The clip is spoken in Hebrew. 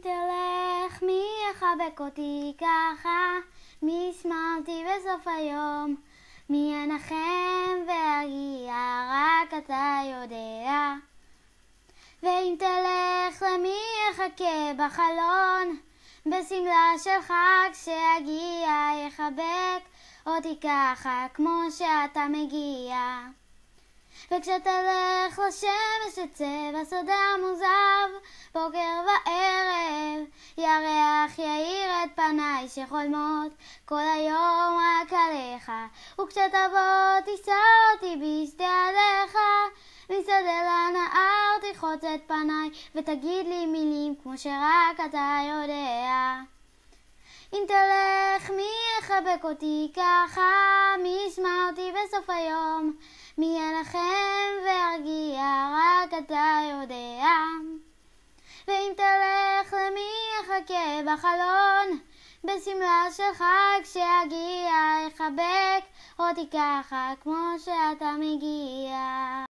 תלך, מי יחבק אותי ככה? מי ישמע אותי בסוף היום? מי ינחם ויגיע? רק אתה יודע. ואם תלך, למי יחכה בחלון? בסמלה של חג שיגיע, יחבק אותי ככה כמו שאתה מגיע. וכשתלך לשמש תצא בסודה מוזב, בוקר וערב ירח יאיר את פניי שחולמות כל היום רק עליך. וכשתבוא תישא אותי בשתי ידיך, משדה לנהר תרחוץ את פניי ותגיד לי מילים כמו שרק אתה יודע. אם תלך, מי יחבק אותי ככה? מי ישמע אותי בסוף היום? מי ינחם וירגיע? רק אתה יודע. ואם תלך, למי יחכה בחלון? בסמלה של חג שיגיע, יחבק אותי ככה כמו שאתה מגיע.